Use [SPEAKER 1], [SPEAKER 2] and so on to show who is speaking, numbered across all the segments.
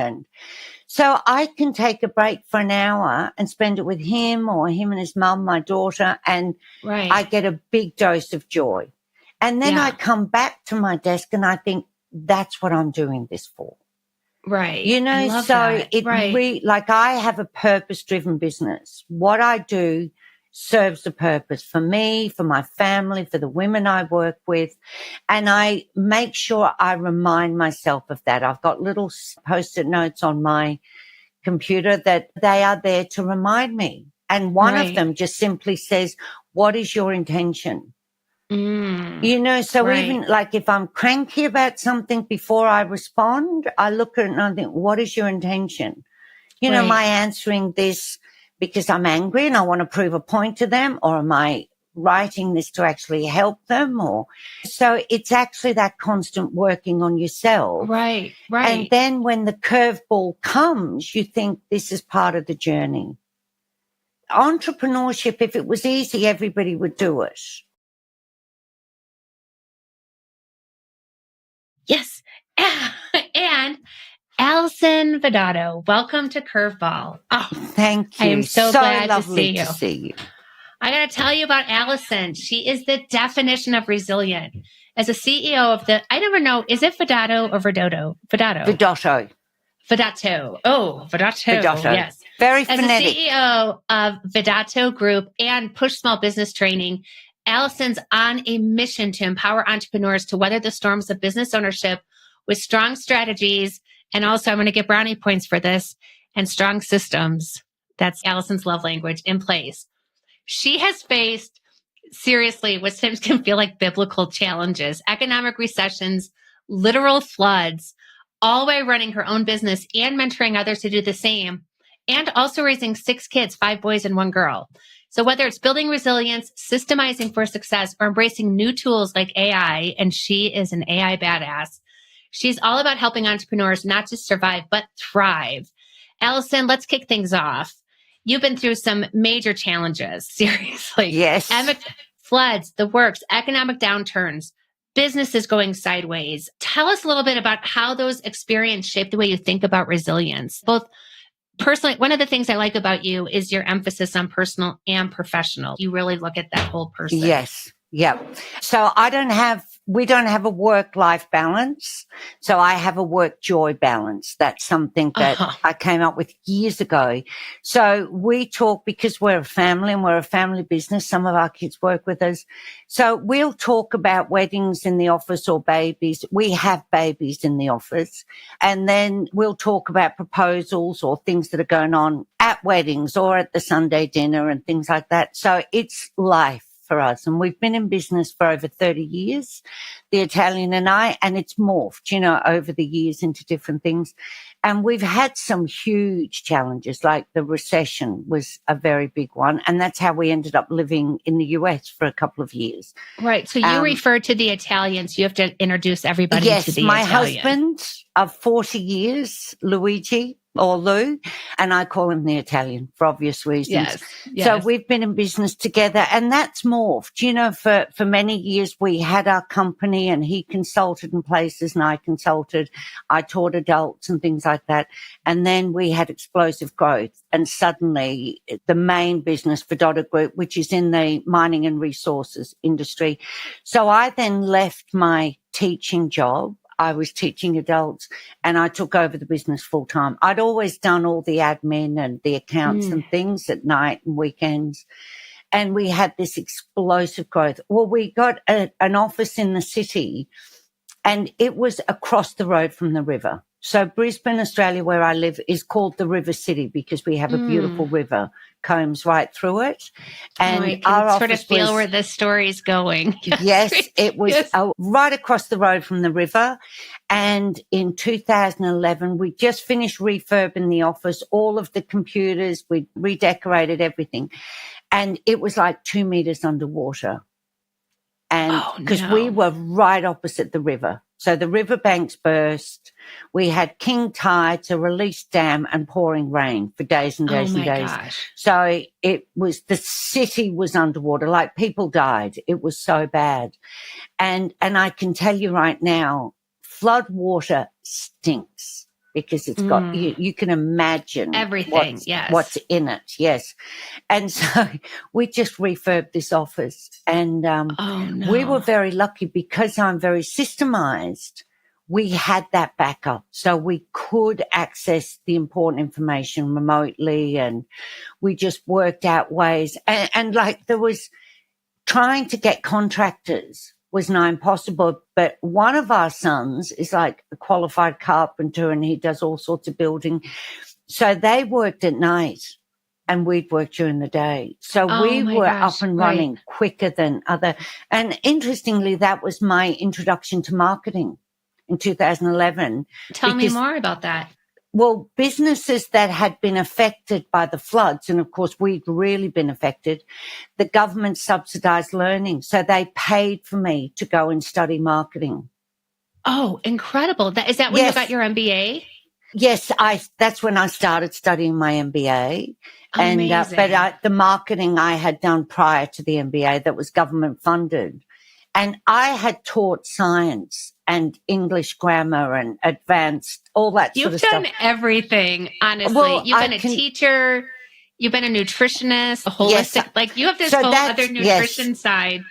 [SPEAKER 1] And so I can take a break for an hour and spend it with him or him and his mum, my daughter, and I get a big dose of joy. And then I come back to my desk and I think, that's what I'm doing this for.
[SPEAKER 2] Right.
[SPEAKER 1] You know, so
[SPEAKER 2] that.
[SPEAKER 1] it like I have a purpose-driven business. What I do serves a purpose for me, for my family, for the women I work with. And I make sure I remind myself of that. I've got little post-it notes on my computer that they are there to remind me. And one of them just simply says, what is your intention? You know, so even like if I'm cranky about something before I respond, I look at it and I think, what is your intention? You know, am I answering this because I'm angry and I want to prove a point to them, or am I writing this to actually help them? Or so it's actually that constant working on yourself.
[SPEAKER 2] Right.
[SPEAKER 1] And then when the curveball comes, you think this is part of the journey. Entrepreneurship, if it was easy, everybody would do it.
[SPEAKER 2] Yes. And Alison Vidotto, welcome to Curveball.
[SPEAKER 1] Oh, thank you.
[SPEAKER 2] I am so glad
[SPEAKER 1] lovely
[SPEAKER 2] to see you. I got to tell you about Allison. She is the definition of resilient. As a CEO of I never know, is it Vedado or Vedado? Vedado.
[SPEAKER 1] Vidotto.
[SPEAKER 2] Vedado. Oh, Vedado.
[SPEAKER 1] Vidotto.
[SPEAKER 2] Yes.
[SPEAKER 1] Very phonetic.
[SPEAKER 2] As the CEO of Vedado Group and Push Small Business Training, Allison's on a mission to empower entrepreneurs to weather the storms of business ownership with strong strategies. And also, I'm going to get brownie points for this, and strong systems. That's Allison's love language in place. She has faced, seriously, what sometimes can feel like biblical challenges, economic recessions, literal floods, all while running her own business and mentoring others to do the same, and also raising 6 kids, 5 boys and 1 girl. So whether it's building resilience, systemizing for success, or embracing new tools like AI, and she is an AI badass, she's all about helping entrepreneurs not just survive, but thrive. Allison, let's kick things off. You've been through some major challenges, seriously.
[SPEAKER 1] Yes.
[SPEAKER 2] Floods, the works, economic downturns, businesses going sideways. Tell us a little bit about how those experiences shape the way you think about resilience, both personally. One of the things I like about you is your emphasis on personal and professional. You really look at that whole person.
[SPEAKER 1] Yes. Yeah. So we don't have a work-life balance. So I have a work-joy balance. That's something that I came up with years ago. So we talk, because we're a family and we're a family business. Some of our kids work with us. So we'll talk about weddings in the office or babies. We have babies in the office. And then we'll talk about proposals or things that are going on at weddings or at the Sunday dinner and things like that. So it's life for us. And we've been in business for over 30 years, the Italian and I, and it's morphed, over the years into different things. And we've had some huge challenges, like the recession was a very big one. And that's how we ended up living in the US for a couple of years.
[SPEAKER 2] Right. So you refer to the Italians. You have to introduce everybody to the Italian.
[SPEAKER 1] Yes, my husband of 40 years, Luigi, or Lou, and I call him the Italian for obvious reasons.
[SPEAKER 2] Yes.
[SPEAKER 1] So we've been in business together, and that's morphed. For many years we had our company and he consulted in places and I consulted. I taught adults and things like that. And then we had explosive growth, and suddenly the main business, Vedado Group, which is in the mining and resources industry. So I then left my teaching job. I was teaching adults and I took over the business full time. I'd always done all the admin and the accounts and things at night and weekends. And we had this explosive growth. Well, we got an office in the city and it was across the road from the river. So Brisbane, Australia, where I live, is called the River City because we have a beautiful river, combs right through it. And
[SPEAKER 2] I can sort of feel where this story's going.
[SPEAKER 1] Yes, it was right across the road from the river. And in 2011, we just finished refurbing the office, all of the computers, we redecorated everything. And it was like 2 meters underwater. And because we were right opposite the river. So the riverbanks burst. We had king tides, a released dam, and pouring rain for days and days and days.
[SPEAKER 2] Gosh.
[SPEAKER 1] So the city was underwater, like people died. It was so bad. And I can tell you right now, flood water stinks. because it's got, you can imagine
[SPEAKER 2] everything.
[SPEAKER 1] what's in it. Yes. And so we just refurbed this office, and we were very lucky because I'm very systemized. We had that backup, so we could access the important information remotely, and we just worked out ways. And like, there was trying to get contractors was nigh impossible, but one of our sons is like a qualified carpenter, and he does all sorts of building. So they worked at night and we'd work during the day. So we were up and running quicker than other. And interestingly, that was my introduction to marketing in 2011.
[SPEAKER 2] Tell me more about that.
[SPEAKER 1] Well, businesses that had been affected by the floods, and of course we'd really been affected, the government subsidized learning. So they paid for me to go and study marketing.
[SPEAKER 2] Oh, incredible. Is that when you got your MBA?
[SPEAKER 1] Yes, that's when I started studying my MBA. Amazing. And the marketing I had done prior to the MBA that was government funded. And I had taught science and English grammar and advanced, all that sort of stuff.
[SPEAKER 2] You've done everything, honestly. Well, you've been a teacher, you've been a nutritionist, a holistic, like you have this whole other nutrition side.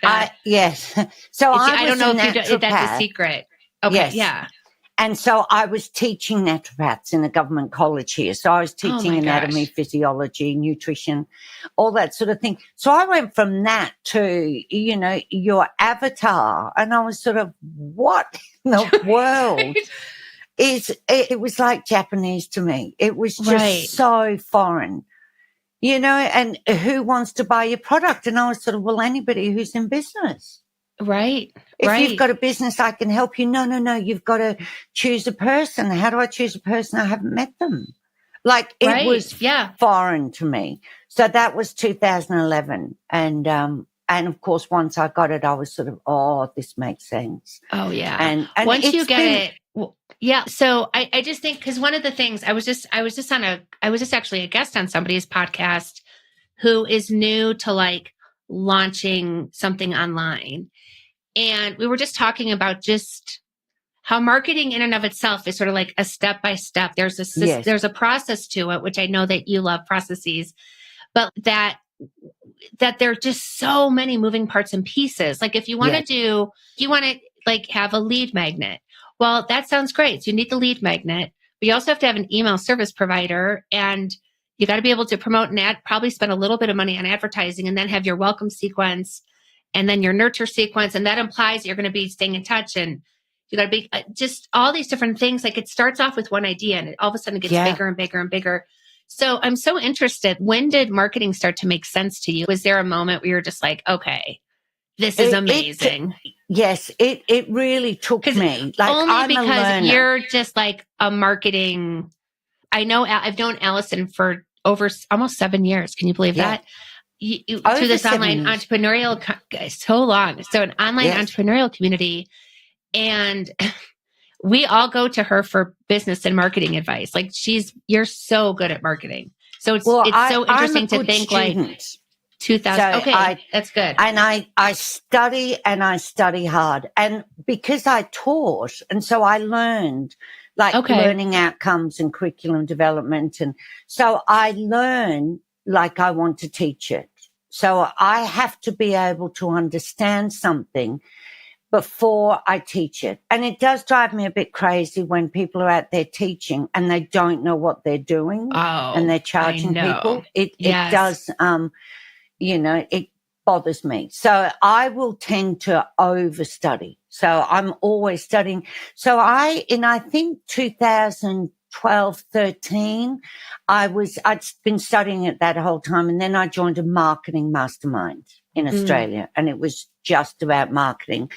[SPEAKER 1] Yes. So
[SPEAKER 2] I don't know if that's a secret. Okay,
[SPEAKER 1] yes.
[SPEAKER 2] Yeah.
[SPEAKER 1] And so I was teaching naturopaths in a government college here. So I was teaching anatomy, physiology, nutrition, all that sort of thing. So I went from that to, your avatar. And I was sort of, what in the world it was like Japanese to me. It was just so foreign, and who wants to buy your product? And I was sort of, well, anybody who's in business.
[SPEAKER 2] Right.
[SPEAKER 1] If you've got a business, I can help you. No. You've got to choose a person. How do I choose a person? I haven't met them. Like it was foreign to me. So that was 2011. And of course, once I got it, I was sort of, oh, this makes sense.
[SPEAKER 2] Oh yeah.
[SPEAKER 1] And
[SPEAKER 2] once you get it. Well, yeah. So I just think, cause one of the things I was just actually a guest on somebody's podcast who is new to like launching something online. And we were just talking about just how marketing in and of itself is sort of like a step by step. There's a process to it, which I know that you love processes, but that there are just so many moving parts and pieces. Like if you want to like have a lead magnet. Well, that sounds great. So you need the lead magnet, but you also have to have an email service provider, and you got to be able to promote and probably spend a little bit of money on advertising, and then have your welcome sequence and then your nurture sequence. And that implies you're going to be staying in touch, and you got to be just all these different things. Like it starts off with one idea and all of a sudden it gets bigger and bigger and bigger. So I'm so interested. When did marketing start to make sense to you? Was there a moment where you're just like, okay, this is amazing?
[SPEAKER 1] Yes, it really took me. Like
[SPEAKER 2] only because you're just like a marketing. I know I've known Allison for over almost 7 years. Can you believe that? Through this online entrepreneurial, so long. So an online entrepreneurial community. And we all go to her for business and marketing advice. Like you're so good at marketing. So it's so interesting to think student. Like 2000. So that's good.
[SPEAKER 1] And I study and I study hard. And because I taught, and so I learned learning outcomes and curriculum development. And so I learn like I want to teach it. So I have to be able to understand something before I teach it. And it does drive me a bit crazy when people are out there teaching and they don't know what they're doing and they're charging people. It does, it bothers me. So I will tend to overstudy. So I'm always studying. So I think 2012, 13, I'd been studying it that whole time. And then I joined a marketing mastermind in Australia, and it was just about marketing.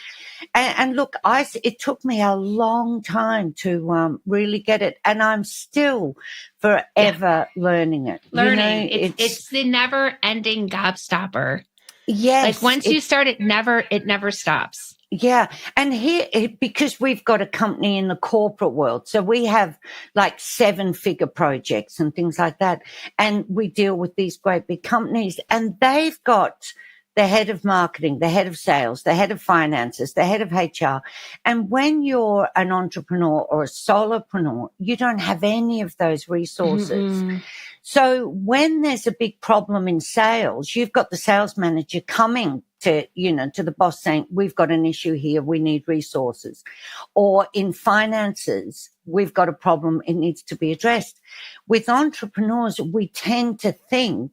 [SPEAKER 1] And look, it took me a long time to really get it. And I'm still forever learning it.
[SPEAKER 2] Learning. It's the never ending gobstopper.
[SPEAKER 1] Yes.
[SPEAKER 2] Like once you start, it never stops.
[SPEAKER 1] Yeah. And here, because we've got a company in the corporate world, so we have like 7-figure projects and things like that. And we deal with these great big companies, and they've got the head of marketing, the head of sales, the head of finances, the head of HR. And when you're an entrepreneur or a solopreneur, you don't have any of those resources.
[SPEAKER 2] Mm-hmm.
[SPEAKER 1] So when there's a big problem in sales, you've got the sales manager coming to, to the boss saying, we've got an issue here. We need resources. Or in finances, we've got a problem. It needs to be addressed. With entrepreneurs, we tend to think,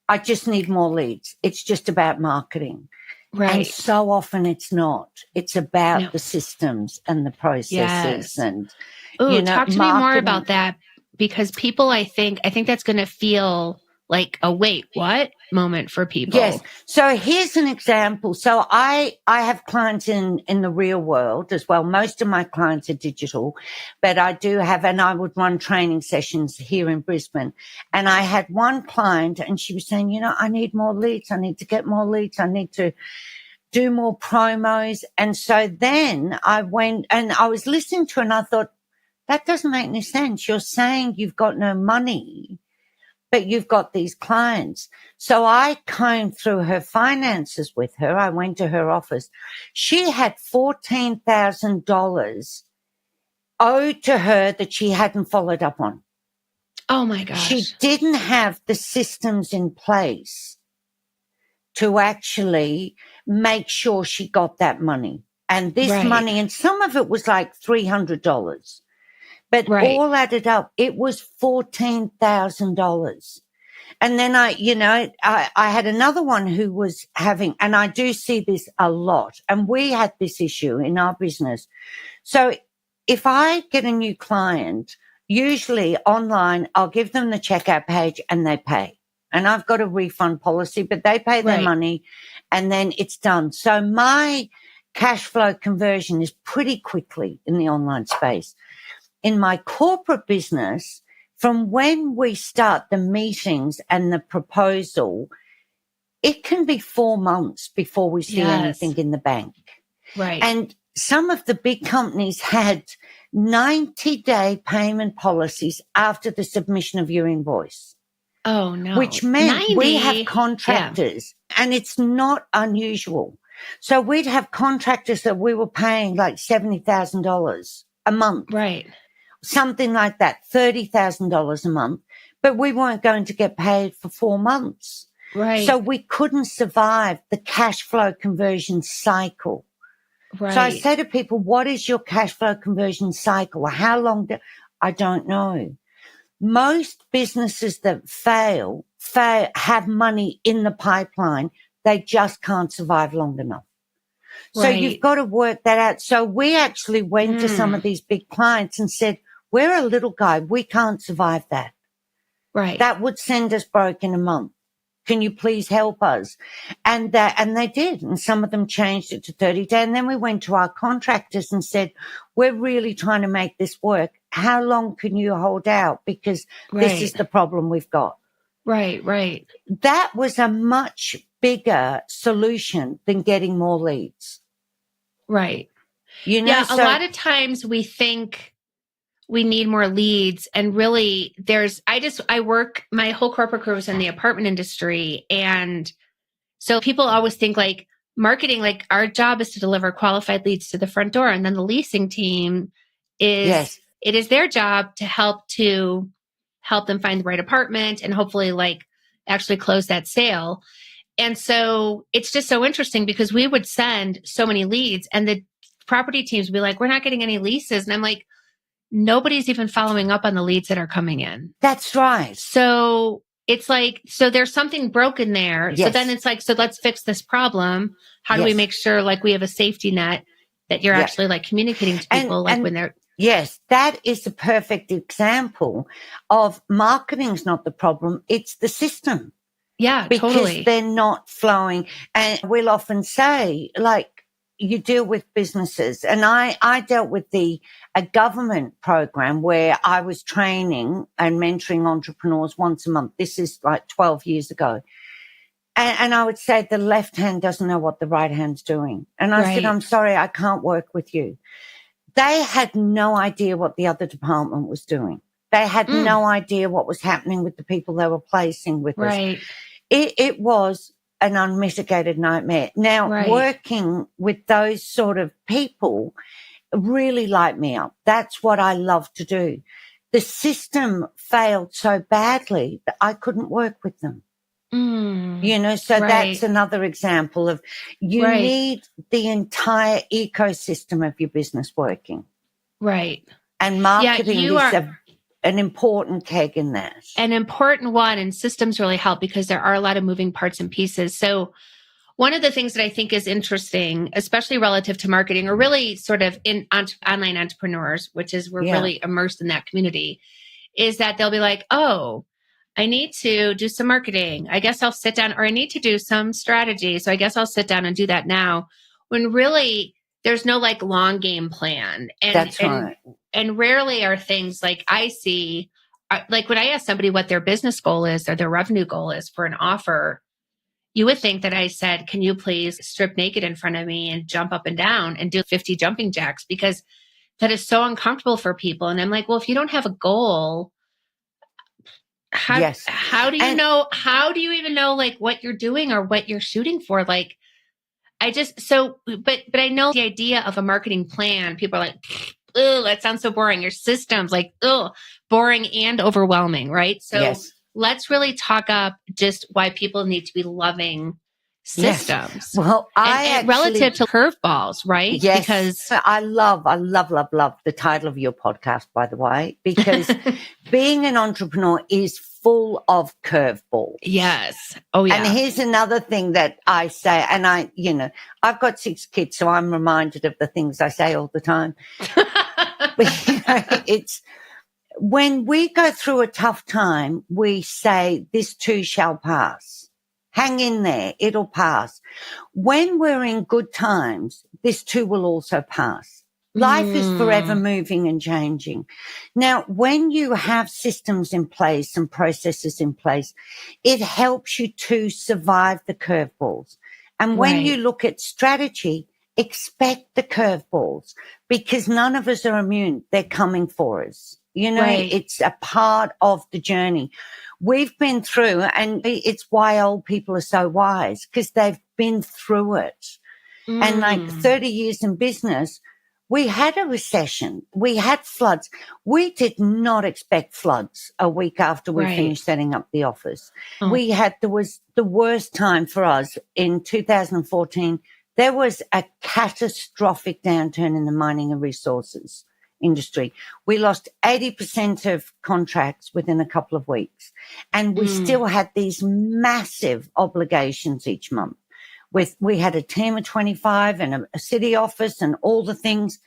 [SPEAKER 1] I just need more leads. It's just about marketing.
[SPEAKER 2] Right.
[SPEAKER 1] And so often it's not. It's about the systems and the processes and,
[SPEAKER 2] talk to me more about that, because people, I think that's going to feel like a wait, what moment for people.
[SPEAKER 1] Yes. So here's an example. So I have clients in the real world as well. Most of my clients are digital, but I do have, and I would run training sessions here in Brisbane. And I had one client and she was saying, I need more leads. I need to get more leads. I need to do more promos. And so then I went and I was listening to her and I thought, that doesn't make any sense. You're saying you've got no money, but you've got these clients. So I combed through her finances with her. I went to her office. She had $14,000 owed to her that she hadn't followed up on.
[SPEAKER 2] Oh my gosh.
[SPEAKER 1] She didn't have the systems in place to actually make sure she got that money. And this money, and some of it was like $300. But all added up, it was $14,000. And then I had another one who was having, and I do see this a lot, and we had this issue in our business. So if I get a new client, usually online, I'll give them the checkout page and they pay. And I've got a refund policy, but they pay their money and then it's done. So my cash flow conversion is pretty quickly in the online space. In my corporate business, from when we start the meetings and the proposal, it can be 4 months before we see anything in the bank.
[SPEAKER 2] Right.
[SPEAKER 1] And some of the big companies had 90-day payment policies after the submission of your invoice.
[SPEAKER 2] Oh, no.
[SPEAKER 1] Which meant
[SPEAKER 2] 90?
[SPEAKER 1] We have contractors, and it's not unusual. So we'd have contractors that we were paying like $70,000 a month.
[SPEAKER 2] Right.
[SPEAKER 1] Something like that, $30,000 a month, but we weren't going to get paid for 4 months.
[SPEAKER 2] Right.
[SPEAKER 1] So we couldn't survive the cash flow conversion cycle.
[SPEAKER 2] Right.
[SPEAKER 1] So I say to people, what is your cash flow conversion cycle? How long I don't know. Most businesses that fail have money in the pipeline. They just can't survive long enough. So you've got to work that out. So we actually went to some of these big clients and said, we're a little guy. We can't survive that.
[SPEAKER 2] Right.
[SPEAKER 1] That would send us broke in a month. Can you please help us? And they did. And some of them changed it to 30 days. And then we went to our contractors and said, we're really trying to make this work. How long can you hold out? Because this is the problem we've got.
[SPEAKER 2] Right, right.
[SPEAKER 1] That was a much bigger solution than getting more leads.
[SPEAKER 2] Right.
[SPEAKER 1] A
[SPEAKER 2] lot of times we think we need more leads, and really I work, my whole corporate career was in the apartment industry. And so people always think like marketing, like our job is to deliver qualified leads to the front door. And then the leasing team it is their job to help them find the right apartment and hopefully like actually close that sale. And so it's just so interesting because we would send so many leads and the property teams would be like, we're not getting any leases. And I'm like, nobody's even following up on the leads that are coming in.
[SPEAKER 1] That's right.
[SPEAKER 2] So it's like, so there's something broken there.
[SPEAKER 1] Yes.
[SPEAKER 2] So then it's like, so let's fix this problem. How do we make sure like we have a safety net that you're actually like communicating to people when they're.
[SPEAKER 1] Yes, that is a perfect example of marketing's not the problem. It's the system.
[SPEAKER 2] Yeah, totally.
[SPEAKER 1] Because they're not flowing. And we'll often say, like, you deal with businesses. And I dealt with a government program where I was training and mentoring entrepreneurs once a month. This is like 12 years ago. And I would say the left hand doesn't know what the right hand's doing. And I said, I'm sorry, I can't work with you. They had no idea what the other department was doing. They had no idea what was happening with the people they were placing with us. It was an unmitigated nightmare. Now,
[SPEAKER 2] Right.
[SPEAKER 1] working with those sort of people really light me up. That's what I love to do. The system failed so badly that I couldn't work with them. So that's another example of you need the entire ecosystem of your business working.
[SPEAKER 2] Right.
[SPEAKER 1] And marketing is an important keg in that.
[SPEAKER 2] An important one, and systems really help because there are a lot of moving parts and pieces. So one of the things that I think is interesting, especially relative to marketing, or really sort of in online entrepreneurs, which is we're really immersed in that community, is that they'll be like, oh, I need to do some marketing. I guess I'll sit down, or I need to do some strategy. So I guess I'll sit down and do that now. When really there's no like long game plan. And
[SPEAKER 1] that's right.
[SPEAKER 2] And rarely are things like I see, like when I ask somebody what their business goal is or their revenue goal is for an offer, you would think that I said, can you please strip naked in front of me and jump up and down and do 50 jumping jacks? Because that is so uncomfortable for people. And I'm like, well, if you don't have a goal, how do you know? How do you even know like what you're doing or what you're shooting for? Like, but I know the idea of a marketing plan. People are like, oh, that sounds so boring. Your system's like, oh, boring and overwhelming, right? So let's really talk up just why people need to be loving systems.
[SPEAKER 1] Yes. Well,
[SPEAKER 2] and relative to curveballs, right?
[SPEAKER 1] Yes.
[SPEAKER 2] Because
[SPEAKER 1] I love the title of your podcast, by the way, because being an entrepreneur is full of curveballs.
[SPEAKER 2] Yes. Oh, yeah.
[SPEAKER 1] And here's another thing that I say, and I've got 6 kids, so I'm reminded of the things I say all the time. But, it's when we go through a tough time, we say, this too shall pass. Hang in there. It'll pass. When we're in good times, this too will also pass. Life is forever moving and changing. Now, when you have systems in place and processes in place, it helps you to survive the curveballs. And when you look at strategy, expect the curveballs because none of us are immune. They're coming for us. It's a part of the journey. We've been through, and it's why old people are so wise, because they've been through it. And like 30 years in business, we had a recession. We had floods. We did not expect floods a week after we finished setting up the office. There was the worst time for us in 2014. There was a catastrophic downturn in the mining and resources industry. We lost 80% of contracts within a couple of weeks. And we still had these massive obligations each month. We had a team of 25 and a city office and all the things.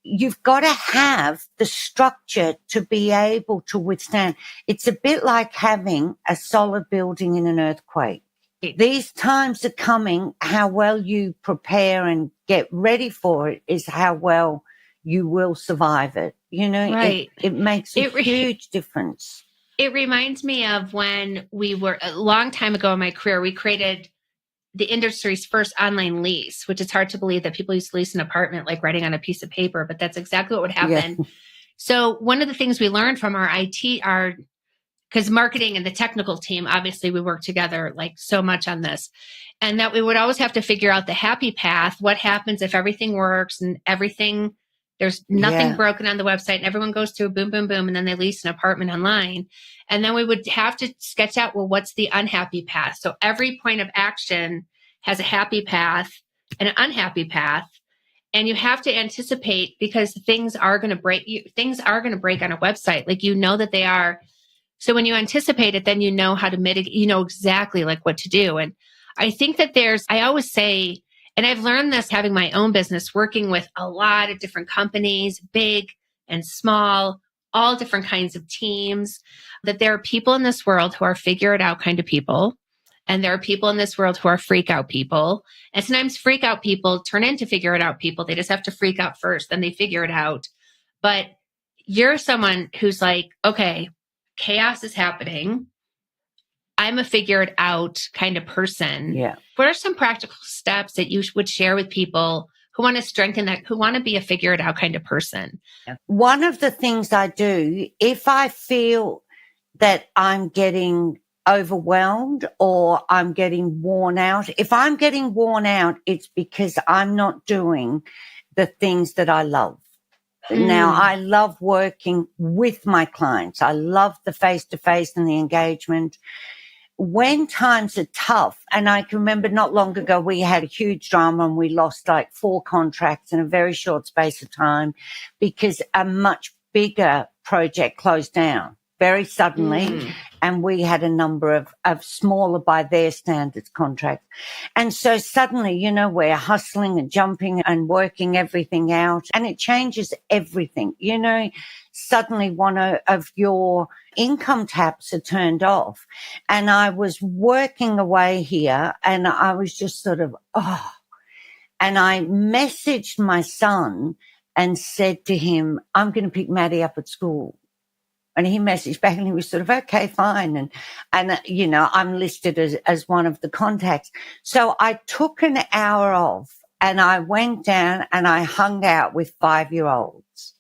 [SPEAKER 1] You've got to have the structure to be able to withstand. It's a bit like having a solid building in an earthquake. These times are coming. How well you prepare and get ready for it is how well you will survive it. It makes a huge difference.
[SPEAKER 2] It reminds me of when we were a long time ago in my career, we created the industry's first online lease, which is hard to believe that people used to lease an apartment like writing on a piece of paper, but that's exactly what would happen. Yeah. So one of the things we learned from our IT, because marketing and the technical team, obviously we work together like so much on this, and that we would always have to figure out the happy path. What happens if everything works and there's nothing broken on the website and everyone goes through boom, boom, boom, and then they lease an apartment online. And then we would have to sketch out, well, what's the unhappy path? So every point of action has a happy path and an unhappy path. And you have to anticipate because things are going to break. Things are going to break on a website. Like, that they are. So when you anticipate it, then you know how to mitigate, exactly like what to do. And I think that I always say, and I've learned this having my own business, working with a lot of different companies, big and small, all different kinds of teams, that there are people in this world who are figure it out kind of people. And there are people in this world who are freak out people. And sometimes freak out people turn into figure it out people. They just have to freak out first, then they figure it out. But you're someone who's like, okay, chaos is happening. I'm a figure it out kind of person.
[SPEAKER 1] Yeah.
[SPEAKER 2] What are some practical steps that you would share with people who want to strengthen that, who want to be a figure it out kind of person?
[SPEAKER 1] One of the things I do, if I feel that I'm getting overwhelmed or I'm getting worn out. If I'm getting worn out, it's because I'm not doing the things that I love. Now, I love working with my clients. I love the face-to-face and the engagement. When times are tough, and I can remember not long ago, we had a huge drama and we lost like 4 contracts in a very short space of time because a much bigger project closed down very suddenly. And we had a number of smaller by their standards contracts. And so suddenly, you know, we're hustling and jumping and working everything out, and it changes everything. You know, suddenly one of your income taps are turned off. And I was working away here and I was just sort of, and I messaged my son and said to him, I'm going to pick Maddie up at school. And he messaged back and he was sort of, okay, fine. And you know, I'm listed as one of the contacts. So I took an hour off and I went down and I hung out with 5-year-olds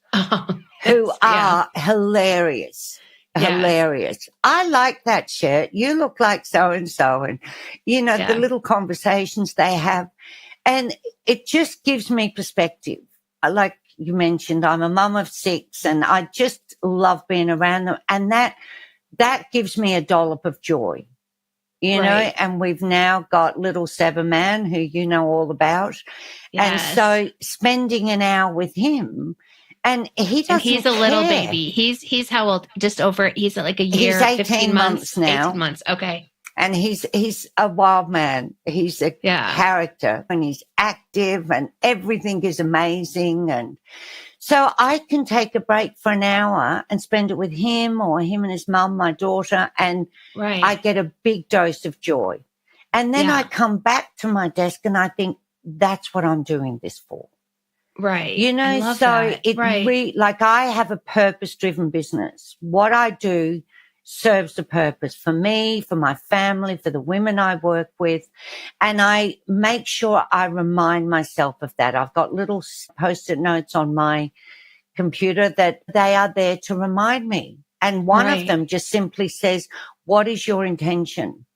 [SPEAKER 1] who are hilarious. Hilarious. I like that shirt. You look like so-and-so. And, you know, the little conversations they have. And it just gives me perspective. Like you mentioned, I'm a mum of 6 and I just love being around them. And that gives me a dollop of joy, you know, and we've now got little Severman who you know all about. And so spending an hour with him, and he doesn't
[SPEAKER 2] he's a little
[SPEAKER 1] care.
[SPEAKER 2] baby. He's how old? Just over, he's like a year,
[SPEAKER 1] he's 18
[SPEAKER 2] 15 months
[SPEAKER 1] now.
[SPEAKER 2] 18 months. Okay.
[SPEAKER 1] And he's a wild man. He's a character and he's active and everything is amazing. And so I can take a break for an hour and spend it with him or him and his mum, my daughter, and I get a big dose of joy. And then I come back to my desk and I think, that's what I'm doing this for.
[SPEAKER 2] Right.
[SPEAKER 1] You know, so
[SPEAKER 2] that.
[SPEAKER 1] it like I have a purpose-driven business. What I do serves a purpose for me, for my family, for the women I work with. And I make sure I remind myself of that. I've got little Post-it notes on my computer that they are there to remind me. And one of them just simply says, what is your intention?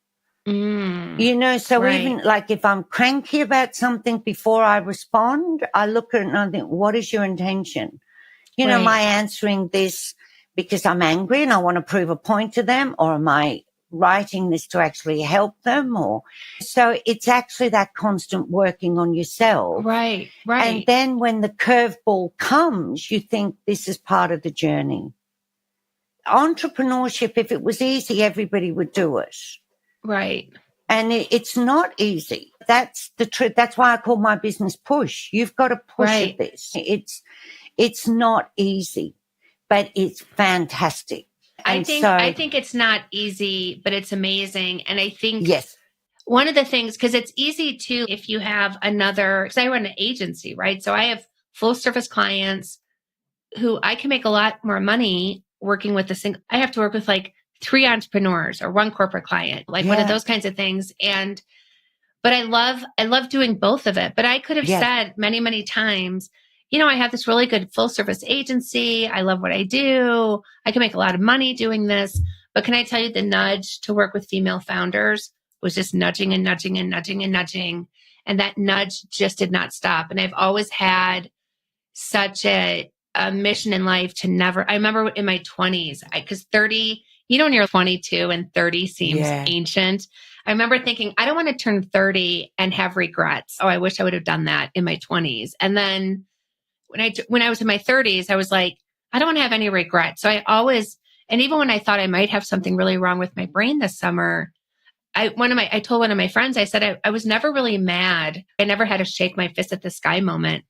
[SPEAKER 1] You know, so even like if I'm cranky about something before I respond, I look at it and I think, what is your intention? You know, am I answering this because I'm angry and I want to prove a point to them, or am I writing this to actually help them? Or so it's actually that constant working on yourself.
[SPEAKER 2] Right.
[SPEAKER 1] And then when the curveball comes, you think this is part of the journey. Entrepreneurship, if it was easy, everybody would do it.
[SPEAKER 2] Right.
[SPEAKER 1] And it's not easy. That's the truth. That's why I call my business Push. You've got to push at this. It's not easy, but it's fantastic.
[SPEAKER 2] I think it's not easy, but it's amazing. And I think one of the things, because it's easy to, if you have because I run an agency, right? So I have full service clients who I can make a lot more money working with I have to work with like 3 entrepreneurs or 1 corporate client, like one of those kinds of things. But I love doing both of it. But I could have said many, many times, you know, I have this really good full service agency. I love what I do. I can make a lot of money doing this. But can I tell you, the nudge to work with female founders was just nudging and nudging and nudging and nudging. And that nudge just did not stop. And I've always had such a mission in life to never, I remember in my 20s, because 30, you know, when you're 22 and 30 seems ancient. I remember thinking, I don't want to turn 30 and have regrets. Oh, I wish I would have done that in my 20s. And then when I was in my 30s, I was like, I don't want to have any regrets. So I always, and even when I thought I might have something really wrong with my brain this summer, I told one of my friends, I said, I was never really mad. I never had a shake my fist at the sky moment.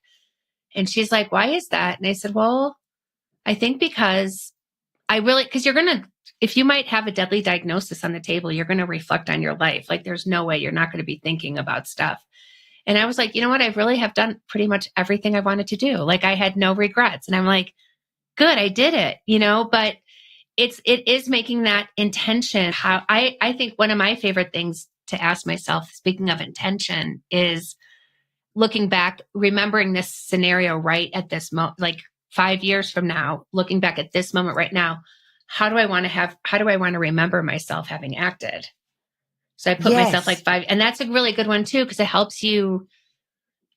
[SPEAKER 2] And she's like, why is that? And I said, well, I think because if you might have a deadly diagnosis on the table, you're going to reflect on your life. Like there's no way you're not going to be thinking about stuff. And I was like, you know what? I really have done pretty much everything I wanted to do. Like I had no regrets. And I'm like, good, I did it, you know, but it is making that intention. How I think one of my favorite things to ask myself, speaking of intention, is looking back, remembering this scenario right at this moment, like 5 years from now, looking back at this moment right now, how do I want to remember myself having acted? So I put myself like 5, and that's a really good one too, because it helps you.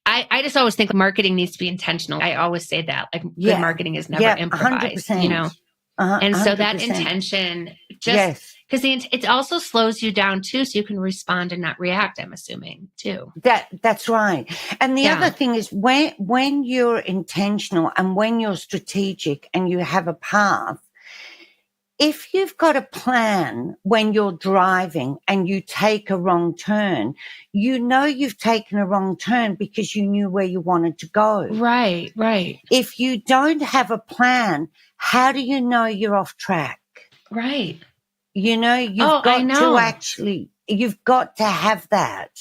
[SPEAKER 2] I just always think marketing needs to be intentional. I always say that, like, good marketing is never improvised,
[SPEAKER 1] 100%.
[SPEAKER 2] you know? And so that
[SPEAKER 1] 100%.
[SPEAKER 2] intention just, because it also slows you down too, so you can respond and not react, I'm assuming too.
[SPEAKER 1] That's right. And the other thing is when you're intentional and when you're strategic and you have a path, if you've got a plan when you're driving and you take a wrong turn, you know you've taken a wrong turn because you knew where you wanted to go.
[SPEAKER 2] Right, right.
[SPEAKER 1] If you don't have a plan, how do you know you're off track?
[SPEAKER 2] Right.
[SPEAKER 1] You know, you've got to have that.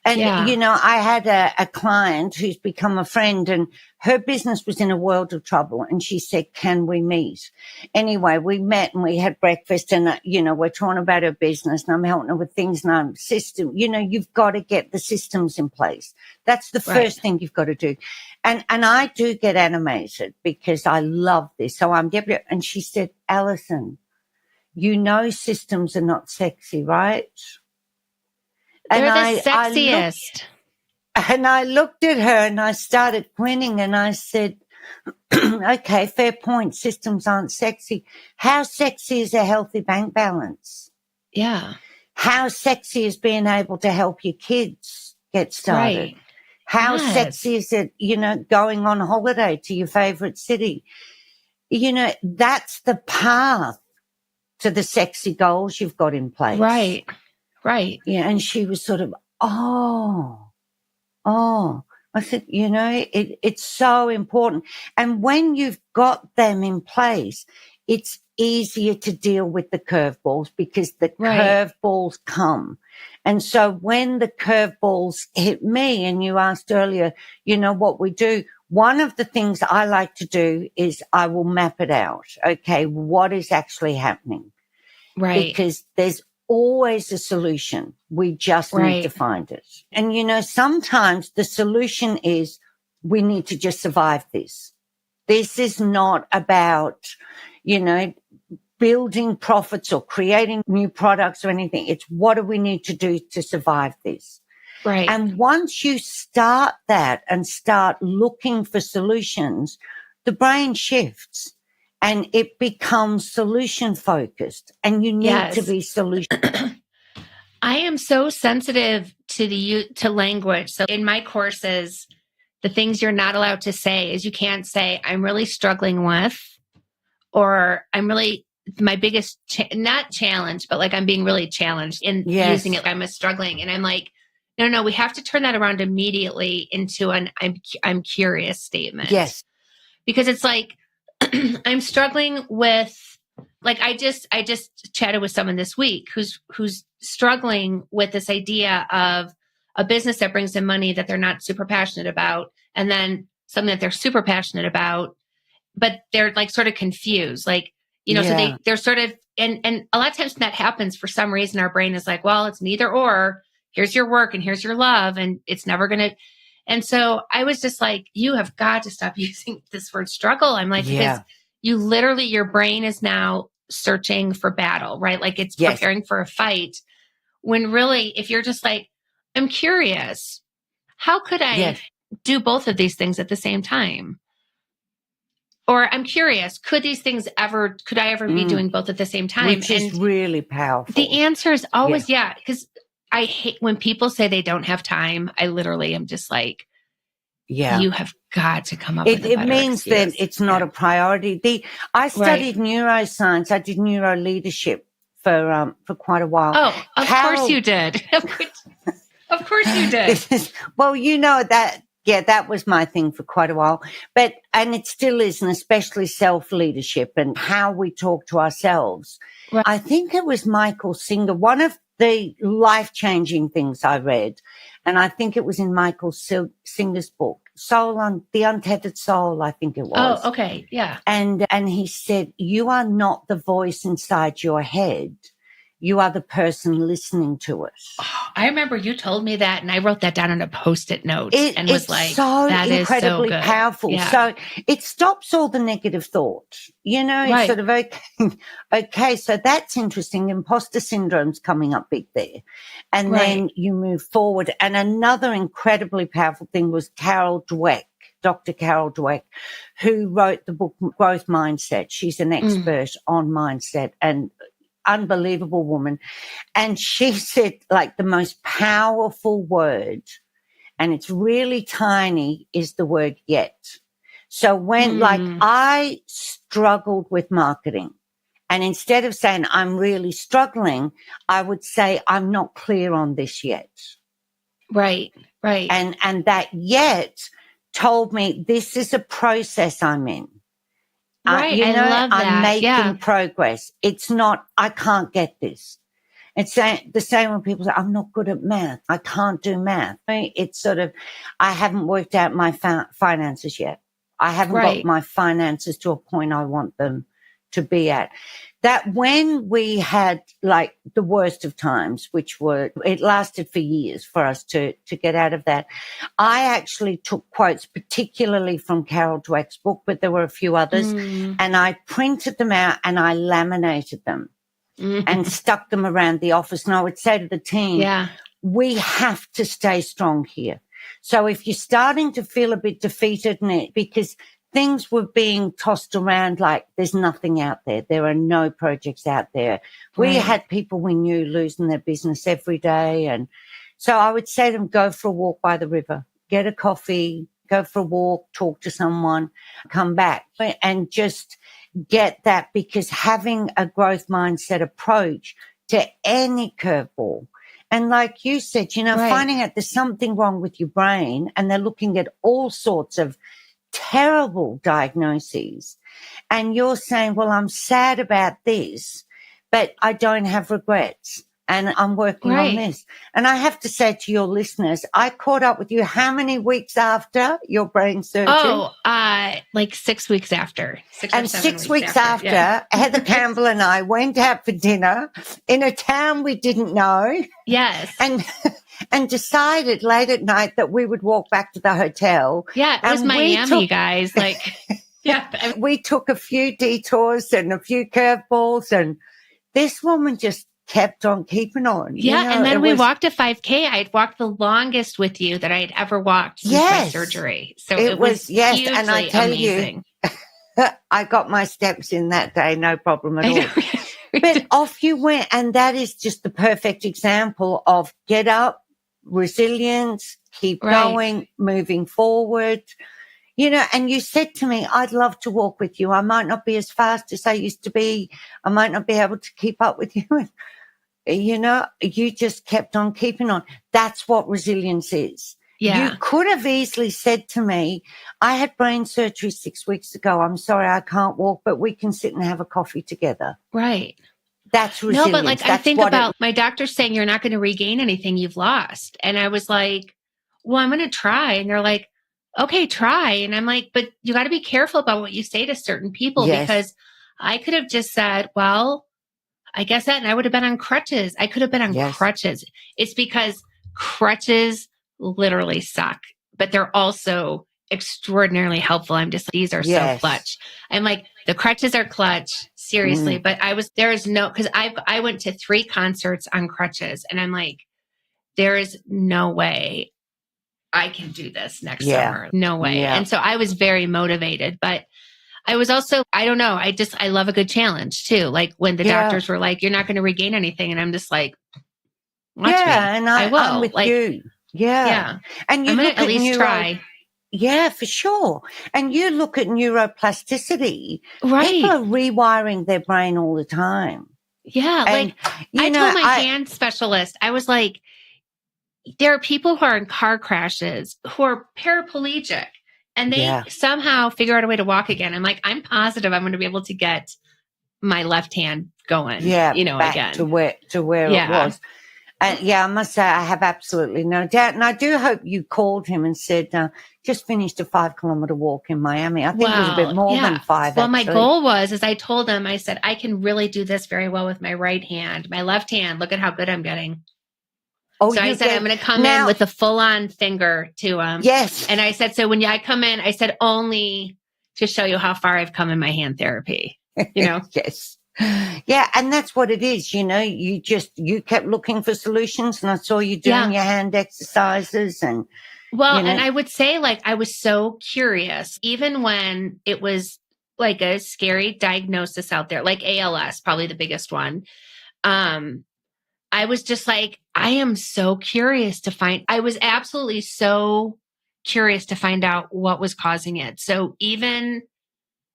[SPEAKER 1] And, you know, I had a client who's become a friend and her business was in a world of trouble. And she said, can we meet? Anyway, we met and we had breakfast and, you know, we're talking about her business and I'm helping her with things and I'm you know, you've got to get the systems in place. That's the first thing you've got to do. And I do get animated because I love this. So I'm Deborah. And she said, Allison, you know, systems are not sexy, right?
[SPEAKER 2] They're the sexiest.
[SPEAKER 1] I looked at her and I started grinning and I said, okay, fair point. Systems aren't sexy. How sexy is a healthy bank balance?
[SPEAKER 2] Yeah.
[SPEAKER 1] How sexy is being able to help your kids get started?
[SPEAKER 2] Right.
[SPEAKER 1] How sexy is it, you know, going on holiday to your favorite city? You know, that's the path to the sexy goals you've got in place.
[SPEAKER 2] Right. Right.
[SPEAKER 1] Yeah. And she was sort of, oh. I said, you know, it's so important. And when you've got them in place, it's easier to deal with the curveballs because the curveballs come. And so when the curveballs hit me, and you asked earlier, you know, what we do, one of the things I like to do is I will map it out. Okay. What is actually happening?
[SPEAKER 2] Right.
[SPEAKER 1] Because there's always a solution. We just need to find it. And, you know, sometimes the solution is we need to just survive this. This is not about, you know, building profits or creating new products or anything. It's what do we need to do to survive this?
[SPEAKER 2] Right.
[SPEAKER 1] And once you start that and start looking for solutions, the brain shifts. And it becomes solution focused and you need to be solution.
[SPEAKER 2] I am so sensitive to language. So in my courses, the things you're not allowed to say is you can't say, I'm really struggling with, or I'm really, my biggest, not challenge, but like I'm being really challenged in using it. I'm struggling. And I'm like, no, we have to turn that around immediately into an I'm curious statement.
[SPEAKER 1] Yes.
[SPEAKER 2] Because it's like, I'm struggling with, like, I just chatted with someone this week who's struggling with this idea of a business that brings in money that they're not super passionate about, and then something that they're super passionate about, but they're like sort of confused, like, you know, so they're sort of, and a lot of times when that happens, for some reason, our brain is like, well, it's neither or. Here's your work and here's your love, and it's never going to. And so I was just like, you have got to stop using this word struggle. I'm like, because you literally, your brain is now searching for battle, right? Like it's preparing for a fight, when really, if you're just like, I'm curious, how could I do both of these things at the same time? Or I'm curious, could I ever be doing both at the same time?
[SPEAKER 1] Which is really powerful.
[SPEAKER 2] The answer is always because I hate when people say they don't have time. I literally am just like, you have got to come up with a better
[SPEAKER 1] means
[SPEAKER 2] excuse.
[SPEAKER 1] that it's not a priority. I studied neuroscience. I did neuro leadership for quite a while.
[SPEAKER 2] Oh, of course you did. Of course you did.
[SPEAKER 1] Well, you know that. Yeah, that was my thing for quite a while. And it still is, and especially self-leadership and how we talk to ourselves. Right. I think it was Michael Singer, one of the life-changing things I read, and I think it was in Michael Singer's book, The Untethered Soul, I think it was.
[SPEAKER 2] Oh, okay, yeah.
[SPEAKER 1] And he said, you are not the voice inside your head. You are the person listening to it.
[SPEAKER 2] Oh, I remember you told me that, and I wrote that down on a Post-it note and was like,
[SPEAKER 1] so
[SPEAKER 2] that
[SPEAKER 1] incredibly
[SPEAKER 2] is so good.
[SPEAKER 1] powerful.
[SPEAKER 2] Yeah.
[SPEAKER 1] So it stops all the negative thought. You know, it's sort of okay, so that's interesting. Imposter syndrome's coming up big there. And then you move forward. And another incredibly powerful thing was Dr. Carol Dweck, who wrote the book Growth Mindset. She's an expert on mindset and unbelievable woman. And she said, like, the most powerful word, and it's really tiny, is the word yet. So when, like, I struggled with marketing, and instead of saying I'm really struggling, I would say I'm not clear on this yet.
[SPEAKER 2] Right.
[SPEAKER 1] And that yet told me this is a process I'm in.
[SPEAKER 2] Right. I love that.
[SPEAKER 1] I'm making progress. It's not, I can't get this. It's the same when people say, I'm not good at math. I can't do math. It's sort of, I haven't worked out my finances yet. I haven't got my finances to a point I want them to be at. That when we had like the worst of times, it lasted for years for us to get out of that. I actually took quotes, particularly from Carol Dweck's book, but there were a few others, and I printed them out and I laminated them and stuck them around the office. And I would say to the team, we have to stay strong here. So if you're starting to feel a bit defeated in it, because things were being tossed around like there's nothing out there. There are no projects out there. We had people we knew losing their business every day. And so I would say to them, go for a walk by the river, get a coffee, go for a walk, talk to someone, come back and just get that, because having a growth mindset approach to any curveball. And like you said, finding out there's something wrong with your brain, and they're looking at all sorts of terrible diagnoses, and you're saying, well, I'm sad about this, but I don't have regrets, and I'm working on this. And I have to say to your listeners, I caught up with you how many weeks after your brain surgery?
[SPEAKER 2] Like 6 weeks after.
[SPEAKER 1] 6 weeks after, Heather Campbell and I went out for dinner in a town we didn't know.
[SPEAKER 2] Yes.
[SPEAKER 1] And decided late at night that we would walk back to the hotel.
[SPEAKER 2] Yeah, it was Miami, guys. Like,
[SPEAKER 1] we took a few detours and a few curveballs, and this woman just kept on keeping on.
[SPEAKER 2] Yeah, and then we walked a 5K. I had walked the longest with you that I had ever walked since my surgery. So it was hugely and I tell amazing.
[SPEAKER 1] You, I got my steps in that day, no problem at all. But off you went, and that is just the perfect example of get up, resilience, keep going, moving forward. And you said to me, I'd love to walk with you. I might not be as fast as I used to be. I might not be able to keep up with you. You just kept on keeping on. That's what resilience is. Yeah. You could have easily said to me, I had brain surgery 6 weeks ago. I'm sorry, I can't walk, but we can sit and have a coffee together.
[SPEAKER 2] Right.
[SPEAKER 1] That's resilience.
[SPEAKER 2] No, but like, I think about my doctor saying you're not going to regain anything you've lost. And I was like, well, I'm going to try. And they're like, okay, try. And I'm like, but you got to be careful about what you say to certain people, because I could have just said, well, I guess that, and I would have been on crutches. I could have been on crutches. It's because crutches literally suck, but they're also extraordinarily helpful. I'm just, these are so clutch. I'm like, the crutches are clutch, seriously. But because I went to 3 concerts on crutches, and I'm like, there is no way I can do this next summer. No way. And so I was very motivated, but I was also, I don't know. I love a good challenge too. Like when the doctors were like, you're not going to regain anything. And I'm just like, watch me.
[SPEAKER 1] And I will. I'm with you. Yeah. And you
[SPEAKER 2] I'm going to at least try.
[SPEAKER 1] Yeah, for sure. And you look at neuroplasticity.
[SPEAKER 2] Right.
[SPEAKER 1] People are rewiring their brain all the time.
[SPEAKER 2] Yeah.
[SPEAKER 1] And,
[SPEAKER 2] I told my hand specialist, I was like, there are people who are in car crashes who are paraplegic, and they somehow figure out a way to walk again. I'm like, I'm positive I'm going to be able to get my left hand going,
[SPEAKER 1] back
[SPEAKER 2] again.
[SPEAKER 1] to where it was. Yeah, I must say I have absolutely no doubt. And I do hope you called him and said, just finished a 5-kilometer walk in Miami. I think it was a bit more than 5,
[SPEAKER 2] Well,
[SPEAKER 1] actually.
[SPEAKER 2] my goal was, as I told him, I said, I can really do this very well with my right hand. My left hand, look at how good I'm getting.
[SPEAKER 1] Oh,
[SPEAKER 2] so I said, I'm going to come in with a full-on finger to him.
[SPEAKER 1] Yes.
[SPEAKER 2] And I said, so when I come in, I said, only to show you how far I've come in my hand therapy, you know?
[SPEAKER 1] Yes. Yeah. And that's what it is. You know, you kept looking for solutions, and I saw you doing your hand exercises and.
[SPEAKER 2] Well, and I would say, like, I was so curious, even when it was like a scary diagnosis out there, like ALS, probably the biggest one. I was just like, I am so curious I was absolutely so curious to find out what was causing it. So and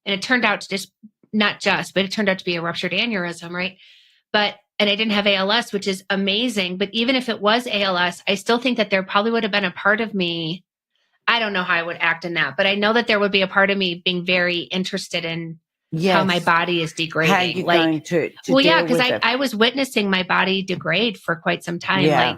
[SPEAKER 2] it turned out to but it turned out to be a ruptured aneurysm, right? And I didn't have ALS, which is amazing. But even if it was ALS, I still think that there probably would have been a part of me. I don't know how I would act in that, but I know that there would be a part of me being very interested in how my body is degrading.
[SPEAKER 1] How you're going to
[SPEAKER 2] because I was witnessing my body degrade for quite some time.
[SPEAKER 1] Yeah.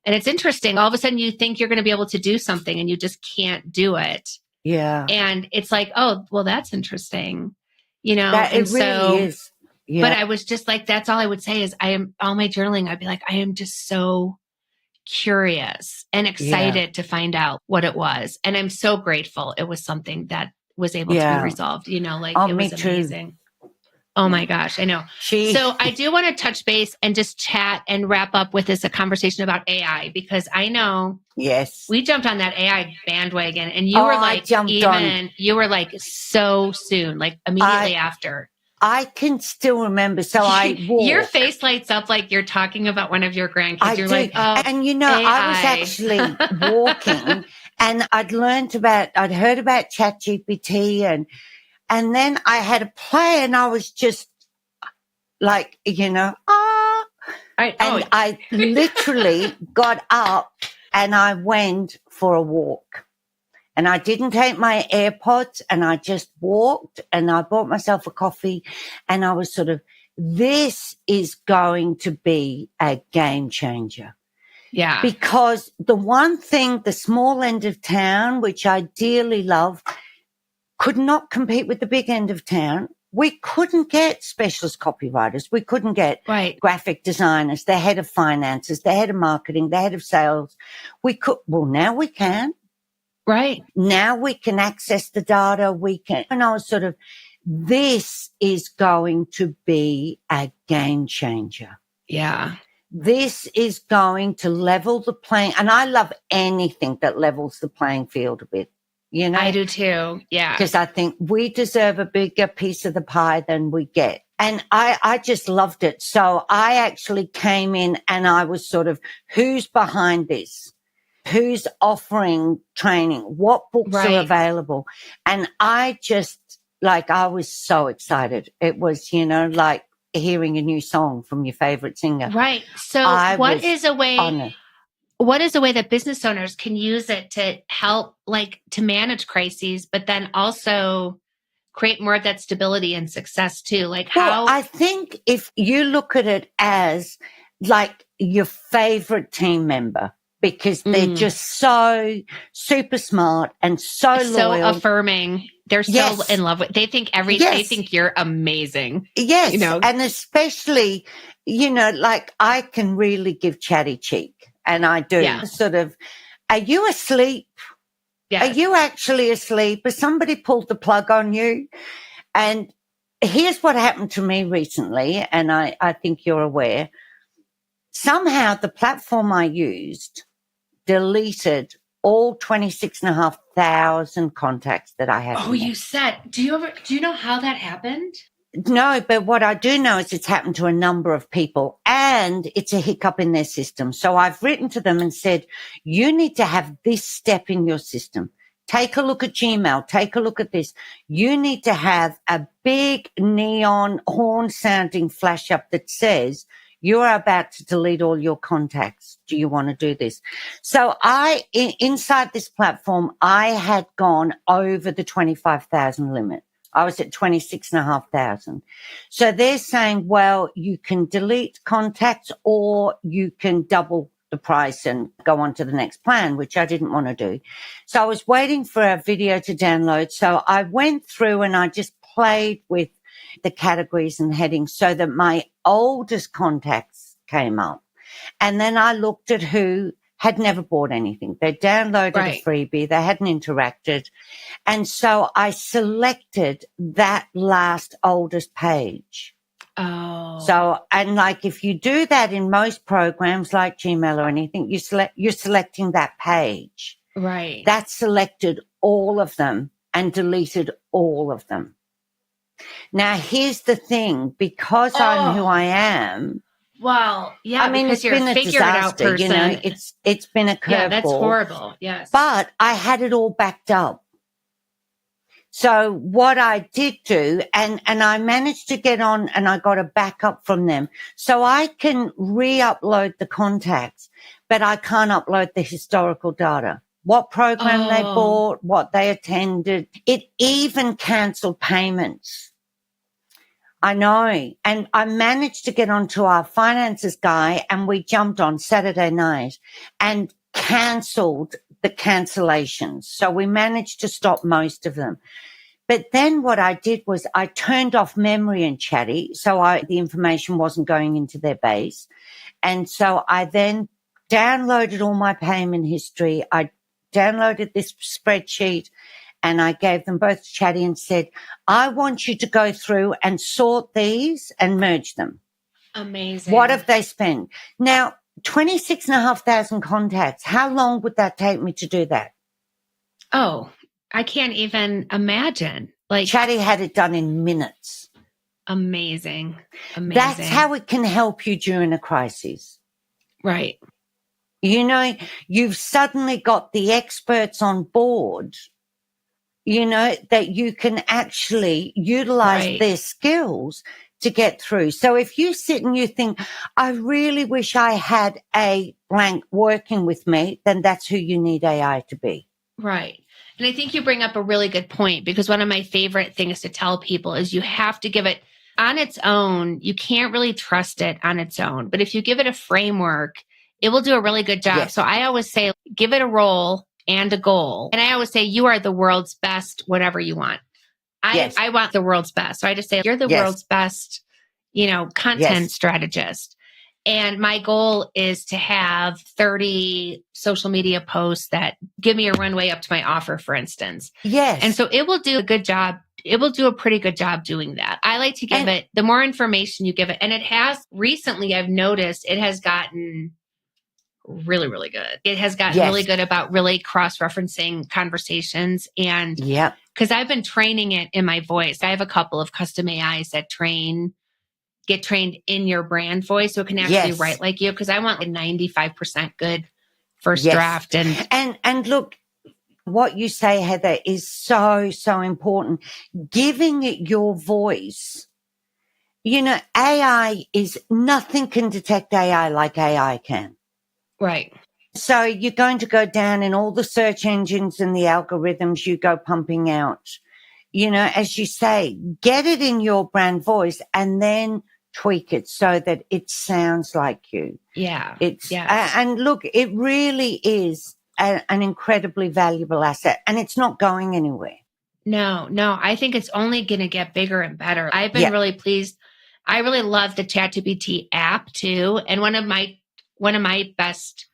[SPEAKER 2] And it's interesting. All of a sudden you think you're going to be able to do something and you just can't do it.
[SPEAKER 1] Yeah.
[SPEAKER 2] And it's like, oh, well, that's interesting. You know,
[SPEAKER 1] it really is. Yeah.
[SPEAKER 2] But I was just like, that's all I would say is all my journaling, I'd be like, I am just so curious and excited to find out what it was. And I'm so grateful it was something that was able to be resolved, you know, like it was amazing. Oh my gosh, I know. So I do want to touch base and just chat and wrap up with a conversation about AI, because I know we jumped on that AI bandwagon, and you were like, you were like so soon, like immediately after.
[SPEAKER 1] I can still remember. So I walk.
[SPEAKER 2] Your face lights up like you're talking about one of your grandkids. You're like, oh,
[SPEAKER 1] and you know, AI. I was actually walking, and I'd heard about ChatGPT, and then I had a play, and I was just like, you know, I literally got up and I went for a walk. And I didn't take my AirPods, and I just walked, and I bought myself a coffee, and I was sort of, this is going to be a game changer.
[SPEAKER 2] Yeah.
[SPEAKER 1] Because the one thing, the small end of town, which I dearly love, could not compete with the big end of town. We couldn't get specialist copywriters. We couldn't get graphic designers, the head of finances, the head of marketing, the head of sales. Now we can.
[SPEAKER 2] Right.
[SPEAKER 1] Now we can access the data. And I was sort of, this is going to be a game changer.
[SPEAKER 2] Yeah.
[SPEAKER 1] This is going to level the playing. And I love anything that levels the playing field a bit. You know?
[SPEAKER 2] I do too. Yeah.
[SPEAKER 1] Because I think we deserve a bigger piece of the pie than we get. And I just loved it. So I actually came in and I was sort of, who's behind this? Who's offering training? What books are available? And I was so excited. It was, you know, like hearing a new song from your favorite singer.
[SPEAKER 2] Right. So what is a way that business owners can use it to help, like, to manage crises, but then also create more of that stability and success too? Like, how?
[SPEAKER 1] Well, I think if you look at it as like your favorite team member, because they're just so super smart and so loyal.
[SPEAKER 2] So affirming. They're so in love with, they think they think you're amazing.
[SPEAKER 1] Yes.
[SPEAKER 2] You know?
[SPEAKER 1] And especially, you know, like I can really give chatty cheek, and I do sort of, are you asleep?
[SPEAKER 2] Yes.
[SPEAKER 1] Are you actually asleep? Has somebody pulled the plug on you? And here's what happened to me recently. And I think you're aware. Somehow the platform I used deleted all 26,500 contacts that I had.
[SPEAKER 2] Oh, you said, do you know how that happened?
[SPEAKER 1] No, but what I do know is it's happened to a number of people, and it's a hiccup in their system. So I've written to them and said, you need to have this step in your system. Take a look at Gmail. Take a look at this. You need to have a big neon horn sounding flash up that says, you're about to delete all your contacts. Do you want to do this? So inside this platform, I had gone over the 25,000 limit. I was at 26,500. So they're saying, well, you can delete contacts or you can double the price and go on to the next plan, which I didn't want to do. So I was waiting for a video to download. So I went through and I just played with the categories and headings so that my oldest contacts came up. And then I looked at who had never bought anything. They downloaded a freebie. They hadn't interacted. And so I selected that last oldest page.
[SPEAKER 2] Oh.
[SPEAKER 1] So, and like if you do that in most programs like Gmail or anything, you're selecting that page.
[SPEAKER 2] Right.
[SPEAKER 1] That selected all of them and deleted all of them. Now, here's the thing, because I'm who I am.
[SPEAKER 2] Well, yeah,
[SPEAKER 1] I mean,
[SPEAKER 2] because
[SPEAKER 1] it's
[SPEAKER 2] you're
[SPEAKER 1] been a disaster, you know, it's been a curveball.
[SPEAKER 2] Yeah, that's horrible. Yes.
[SPEAKER 1] But I had it all backed up. So what I did do, and I managed to get on and I got a backup from them. So I can re-upload the contacts, but I can't upload the historical data. What program they bought, what they attended. It even cancelled payments. I know. And I managed to get onto our finances guy and we jumped on Saturday night and cancelled the cancellations. So we managed to stop most of them. But then what I did was I turned off memory and chatty. So the information wasn't going into their base. And so I then downloaded all my payment history. I downloaded this spreadsheet and I gave them both to Chatty and said, I want you to go through and sort these and merge them.
[SPEAKER 2] Amazing.
[SPEAKER 1] What have they spent? Now, 26,500 contacts. How long would that take me to do that?
[SPEAKER 2] Oh, I can't even imagine. Like
[SPEAKER 1] Chatty had it done in minutes.
[SPEAKER 2] Amazing.
[SPEAKER 1] That's how it can help you during a crisis.
[SPEAKER 2] Right.
[SPEAKER 1] You know, you've suddenly got the experts on board, you know, that you can actually utilize their skills to get through. So if you sit and you think, I really wish I had a blank working with me, then that's who you need AI to be.
[SPEAKER 2] Right. And I think you bring up a really good point, because one of my favorite things to tell people is you have to give it on its own. You can't really trust it on its own. But if you give it a framework, it will do a really good job.
[SPEAKER 1] Yes.
[SPEAKER 2] So I always say, give it a role and a goal. And I always say, you are the world's best, whatever you want. I want the world's best. So I just say, you're the world's best, you know, content strategist. And my goal is to have 30 social media posts that give me a runway up to my offer, for instance.
[SPEAKER 1] Yes.
[SPEAKER 2] And so it will do a good job. It will do a pretty good job doing that. I like to give it, the more information you give it. And it has recently, I've noticed it has gotten really, really good. It has gotten really good about really cross-referencing conversations. And because I've been training it in my voice. I have a couple of custom AIs that get trained in your brand voice, so it can actually write like you. Because I want a 95% good first draft.
[SPEAKER 1] And look, what you say, Heather, is so, so important. Giving it your voice. You know, AI is, nothing can detect AI like AI can.
[SPEAKER 2] Right.
[SPEAKER 1] So you're going to go down in all the search engines and the algorithms you go pumping out. You know, as you say, get it in your brand voice and then tweak it so that it sounds like you.
[SPEAKER 2] Yeah.
[SPEAKER 1] And look, it really is an incredibly valuable asset, and it's not going anywhere.
[SPEAKER 2] No, I think it's only going to get bigger and better. I've been really pleased. I really love the ChatGPT app too. And one of my best,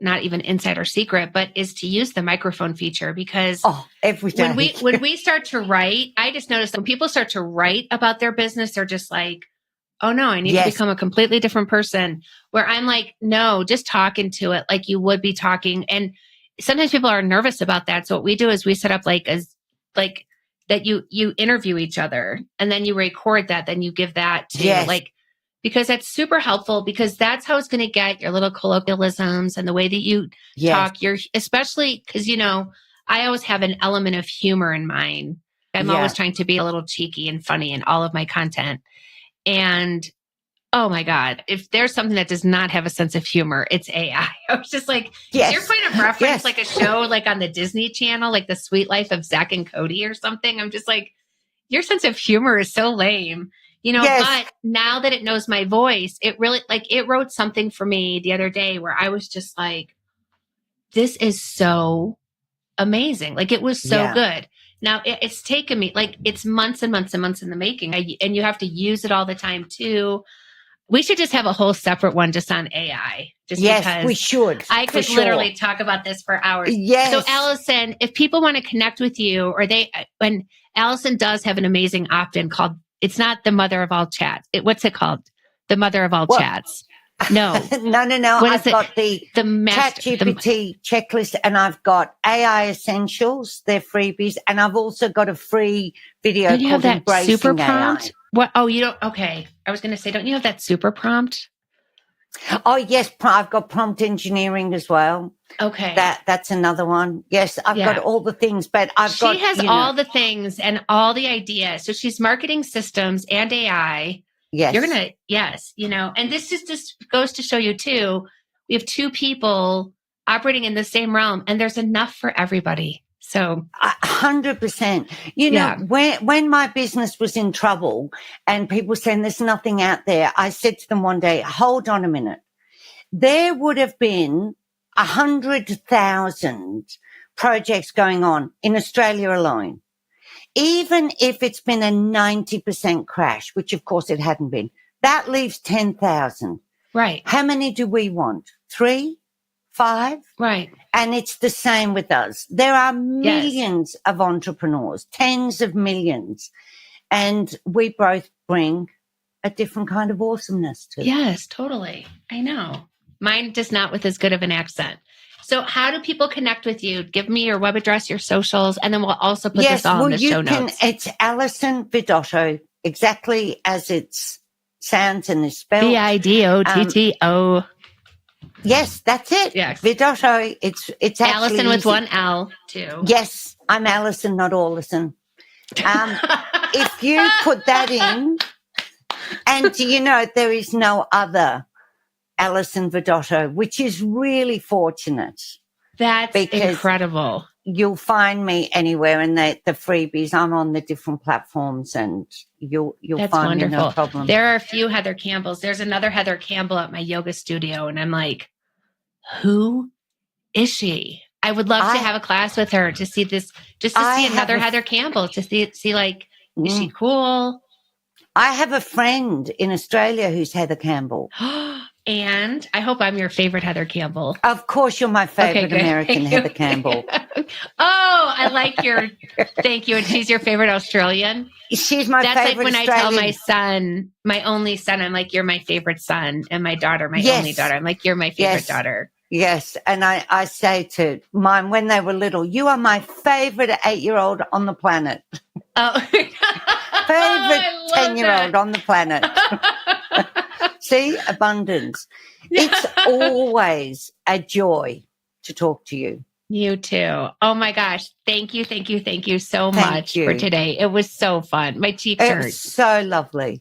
[SPEAKER 2] not even insider secret, but is to use the microphone feature, because
[SPEAKER 1] every day.
[SPEAKER 2] when we start to write, I just noticed that when people start to write about their business, they're just like, oh no, I need to become a completely different person. Where I'm like, no, just talking to it like you would be talking. And sometimes people are nervous about that. So what we do is we set up like that you interview each other and then you record that, then you give that to because that's super helpful, because that's how it's going to get your little colloquialisms and the way that you talk. Especially because, you know, I always have an element of humor in mine. I'm always trying to be a little cheeky and funny in all of my content. And oh my God, if there's something that does not have a sense of humor, it's AI. I was just like, is your point of reference like a show like on the Disney Channel, like The Sweet Life of Zach and Cody or something? I'm just like, your sense of humor is so lame,
[SPEAKER 1] Yes.
[SPEAKER 2] but now that it knows my voice, it really, it wrote something for me the other day where I was just like, this is so amazing. Like, it was so
[SPEAKER 1] Yeah.
[SPEAKER 2] good. Now it's taken me, it's months and months and months in the making. And you have to use it all the time too. We should just have a whole separate one just on AI.
[SPEAKER 1] Yes,
[SPEAKER 2] because
[SPEAKER 1] we should.
[SPEAKER 2] I could literally talk about this for hours.
[SPEAKER 1] Yes.
[SPEAKER 2] So Allison, if people want to connect with you, when Allison does have an amazing opt-in called, it's not the mother of all chats. What's it called? The mother of all chats. No.
[SPEAKER 1] No.
[SPEAKER 2] What
[SPEAKER 1] I've
[SPEAKER 2] is
[SPEAKER 1] got the
[SPEAKER 2] master,
[SPEAKER 1] ChatGPT checklist, and I've got AI Essentials. They're freebies. And I've also got a free video
[SPEAKER 2] don't you
[SPEAKER 1] called
[SPEAKER 2] have that
[SPEAKER 1] Embracing
[SPEAKER 2] super prompt?
[SPEAKER 1] AI.
[SPEAKER 2] What? Oh, you don't? Okay. I was going to say, don't you have that super prompt?
[SPEAKER 1] Oh, yes. I've got prompt engineering as well.
[SPEAKER 2] Okay.
[SPEAKER 1] That's another one. Yes, I've got all the things, but
[SPEAKER 2] she has all the things and all the ideas. So she's marketing systems and AI.
[SPEAKER 1] Yes.
[SPEAKER 2] You're going to, yes, and this just goes to show you too, we have two people operating in the same realm and there's enough for everybody. So
[SPEAKER 1] 100%. When my business was in trouble and people saying there's nothing out there, I said to them one day, hold on a minute. There would have been 100,000 projects going on in Australia alone. Even if it's been a 90% crash, which of course it hadn't been, that leaves 10,000.
[SPEAKER 2] Right.
[SPEAKER 1] How many do we want? 3? 5?
[SPEAKER 2] Right.
[SPEAKER 1] And it's the same with us. There are millions of entrepreneurs, tens of millions, and we both bring a different kind of awesomeness to it.
[SPEAKER 2] Yes, totally. I know. Mine does not with as good of an accent. So how do people connect with you? Give me your web address, your socials, and then we'll also put this all in the show notes.
[SPEAKER 1] It's Alison Vidotto, exactly as it sounds and is spelled.
[SPEAKER 2] Vidotto.
[SPEAKER 1] Yes, that's it.
[SPEAKER 2] Yes.
[SPEAKER 1] Vidotto. It's actually
[SPEAKER 2] Allison with one L too.
[SPEAKER 1] Yes, I'm Allison, not Allison. If you put that in, and there is no other Alison Vidotto, which is really fortunate.
[SPEAKER 2] That's incredible.
[SPEAKER 1] You'll find me anywhere, and the freebies. I'm on the different platforms, and you'll
[SPEAKER 2] That's
[SPEAKER 1] find
[SPEAKER 2] wonderful.
[SPEAKER 1] me no problem.
[SPEAKER 2] There are a few Heather Campbells. There's another Heather Campbell at my yoga studio, and I'm like, who is she? I would love to have a class with her to see this, just to see another Heather Campbell, to see is she cool?
[SPEAKER 1] I have a friend in Australia who's Heather Campbell.
[SPEAKER 2] And I hope I'm your favorite Heather Campbell.
[SPEAKER 1] Of course, you're my favorite American Heather Campbell.
[SPEAKER 2] I like your, thank you. And she's your favorite Australian?
[SPEAKER 1] She's my favorite
[SPEAKER 2] That's like when
[SPEAKER 1] Australian.
[SPEAKER 2] I tell my son, my only son, I'm like, you're my favorite son. And my daughter, my only daughter, I'm like, you're my favorite daughter.
[SPEAKER 1] Yes. And I say to mine when they were little, you are my favorite 8-year-old on the planet.
[SPEAKER 2] Oh,
[SPEAKER 1] favorite 10-year-old on the planet. See, abundance. It's always a joy to talk to you.
[SPEAKER 2] You too. Oh my gosh. Thank you so much for today. It was so fun. My cheeks hurt.
[SPEAKER 1] It's so lovely.